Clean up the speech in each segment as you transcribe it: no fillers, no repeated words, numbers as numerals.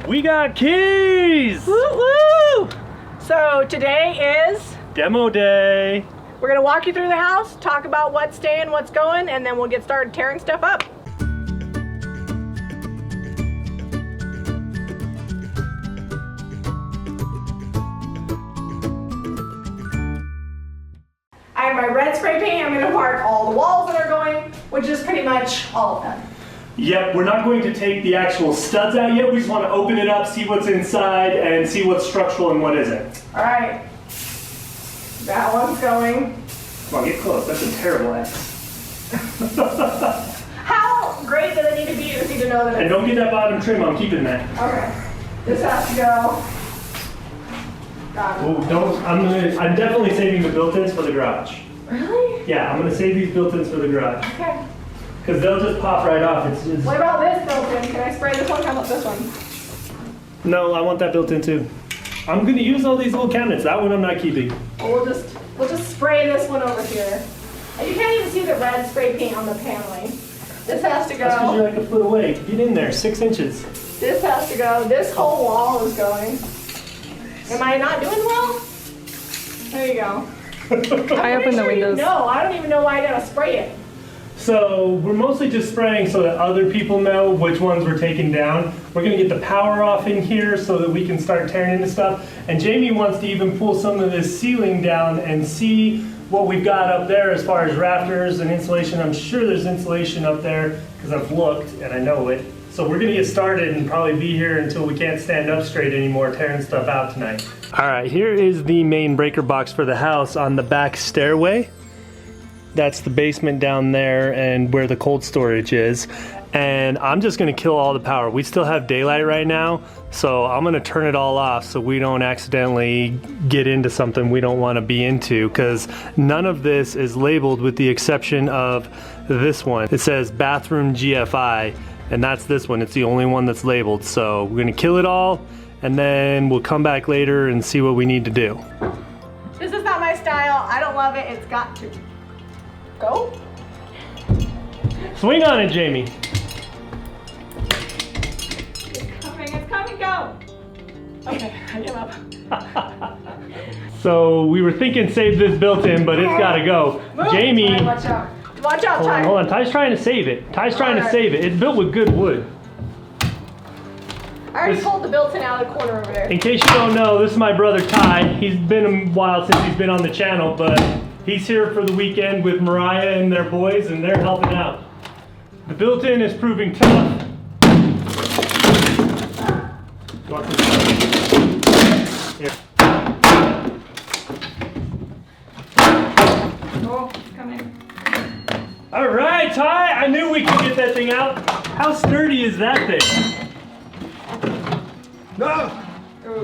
We got keys! Woo woo! So today is Demo day. we're gonna walk you through the house, talk about what's staying, what's going, and then we'll get started tearing stuff up. I have my red spray paint. I'm gonna mark all the walls that are going, which is pretty much all of them. Yep, we're not going to take the actual studs out yet. We just want to open it up, see what's inside, and see what's structural and what isn't. All right, that one's going. Come on, get close. That's a terrible X. How great does it need to be for you to know that And it's... don't get that bottom trim. I'm keeping that. Okay, this has to go. Got it. Oh, don't. I'm definitely saving the built-ins for the garage. Really? Yeah, I'm gonna save these built-ins for the garage Okay. because they'll just pop right off. It's What about this built-in? Can I spray this one? How about this one? No, I want that built-in too. I'm gonna use all these little cabinets. That one I'm not keeping. Well, we'll just spray this one over here. And you can't even see the red spray paint on the paneling. This has to That's because go. you're like a foot away. Get in there, 6 inches. This has to go. This whole wall is going. Am I not doing well? There you go. I open the windows. No, I don't even know why I gotta spray it. So we're mostly just spraying so that other people know which ones we're taking down. We're gonna get the power off in here so that we can start tearing into stuff. And Jamie wants to even pull some of this ceiling down and see what we've got up there as far as rafters and insulation. I'm sure there's insulation up there because I've looked and I know it. So we're gonna get started and probably be here until we can't stand up straight anymore tearing stuff out tonight. All right, here is the main breaker box for the house on the back stairway. That's the basement down there and where the cold storage is. And I'm just gonna kill all the power. We still have daylight right now, so I'm gonna turn it all off so we don't accidentally get into something we don't wanna be into, because none of this is labeled with the exception of this one. It says bathroom GFI, and that's this one. It's the only one that's labeled. So we're gonna kill it all, and then we'll come back later and see what we need to do. This is not my style. I don't love it. It's got to go. Swing on it, Jamie. It's coming, go. Okay, I give up. So we were thinking save this built-in, but it's gotta go. Move. Jamie, Ty, watch out. Watch out, Ty. hold on, Ty's trying to save it. Ty's trying to Alright. save it. It's built with good wood. I already This- pulled the built-in out of the corner over there. In case you don't know, this is my brother Ty. He's been a while since he's been on the channel, but he's here for the weekend with Mariah and their boys, and they're helping out. The built-in is proving tough. You want this? Here. Oh, come in. All right, Ty, I knew we could get that thing out. How sturdy is that thing? No!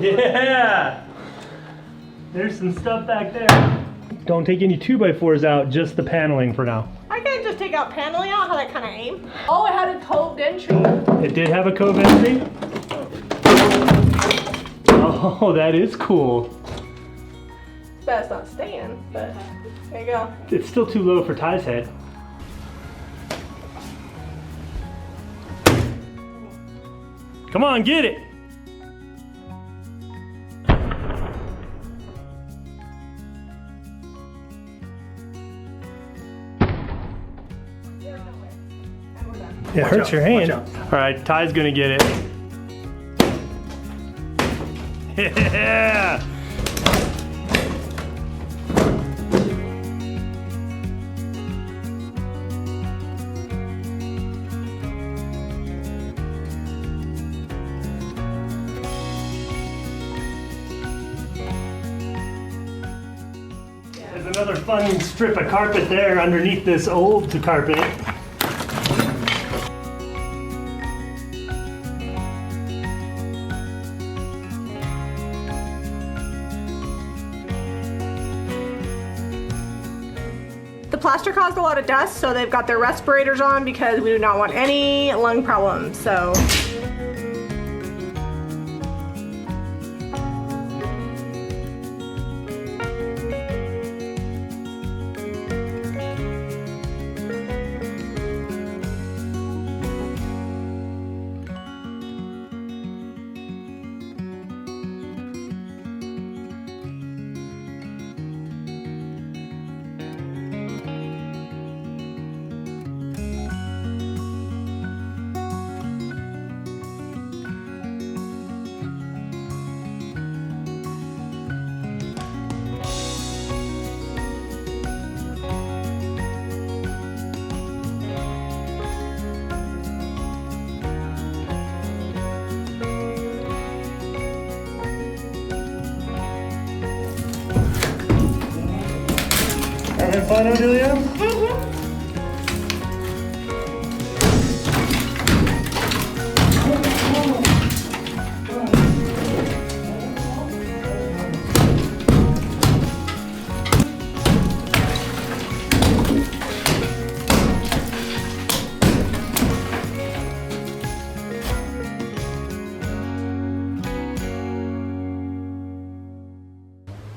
Yeah! There's some stuff back there. Don't take any 2x4s out, just the paneling for now. I can't just take out paneling out. How that kind of aim? Oh, it had a coved entry. It did have a cove entry? Oh, that is cool. That's not staying, but there you go. It's still too low for Ty's head. Come on, get it! It hurts your hand. All right, Ty's gonna get it. Yeah! There's another fun strip of carpet there underneath this old carpet. The plaster caused a lot of dust, so they've got their respirators on because we do not want any lung problems. So Having fun, Odelia?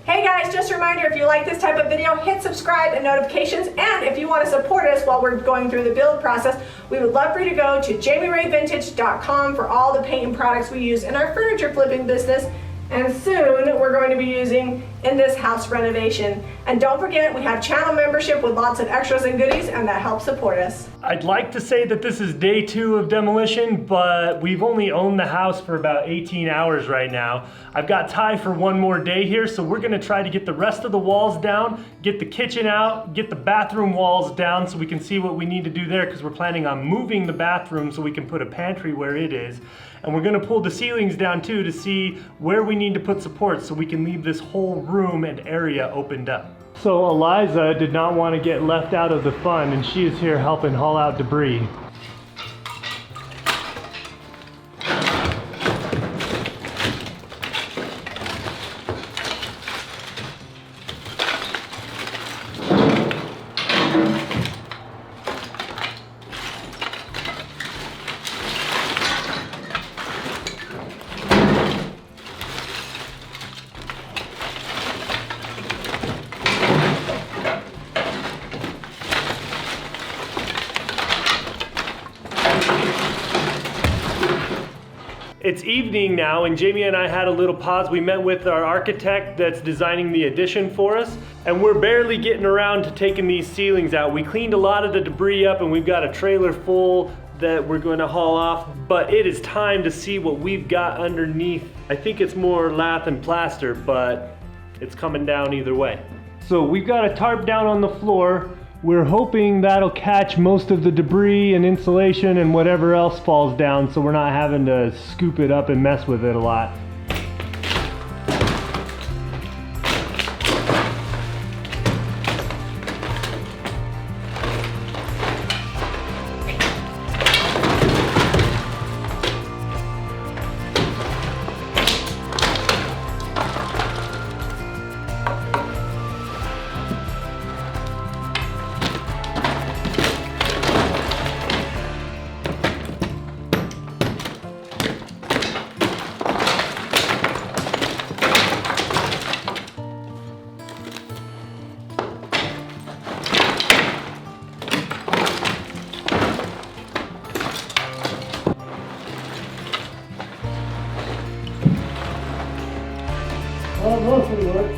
Hey guys, just a reminder, if you like this type of video, hit subscribe and notifications. And if you want to support us while we're going through the build process, we would love for you to go to jamirayvintage.com for all the paint and products we use in our furniture flipping business. And soon we're going to be using in this house renovation. And don't forget, we have channel membership with lots of extras and goodies, and that helps support us. I'd like to say that this is day 2 of demolition, but we've only owned the house for about 18 hours right now. I've got Ty for one more day here, so we're gonna try to get the rest of the walls down, get the kitchen out, get the bathroom walls down so we can see what we need to do there, because we're planning on moving the bathroom so we can put a pantry where it is. And we're gonna pull the ceilings down too to see where we need to put supports so we can leave this whole room and area opened up. So Eliza did not want to get left out of the fun, and she is here helping haul out debris. It's evening now, and Jamie and I had a little pause. We met with our architect that's designing the addition for us, and we're barely getting around to taking these ceilings out. We cleaned a lot of the debris up, and we've got a trailer full that we're going to haul off, but it is time to see what we've got underneath. I think it's more lath and plaster, but it's coming down either way. So we've got a tarp down on the floor. We're hoping that'll catch most of the debris and insulation and whatever else falls down, so we're not having to scoop it up and mess with it a lot. Well, mostly work.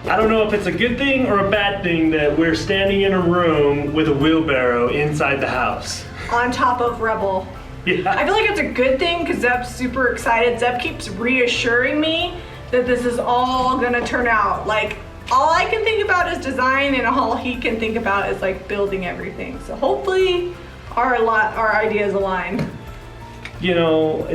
I don't know if it's a good thing or a bad thing that we're standing in a room with a wheelbarrow inside the house. On top of rubble. Yeah. I feel like it's a good thing because Zeb's super excited. Zeb keeps reassuring me that this is all gonna turn out. Like, all I can think about is design, and all he can think about is like building everything. So hopefully our ideas align. You know,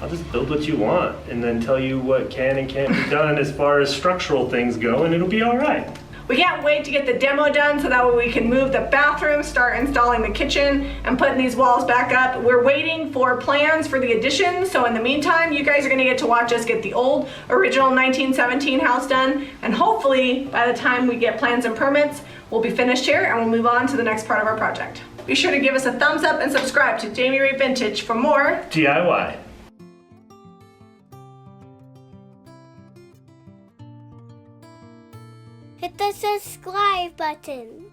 I'll just build what you want and then tell you what can and can't be done as far as structural things go, and it'll be all right. We can't wait to get the demo done so that way we can move the bathroom, start installing the kitchen, and putting these walls back up. We're waiting for plans for the addition, so in the meantime, you guys are gonna get to watch us get the old original 1917 house done, and hopefully by the time we get plans and permits, we'll be finished here and we'll move on to the next part of our project. Be sure to give us a thumbs up and subscribe to Jami Ray Vintage for more DIY. Hit the subscribe button.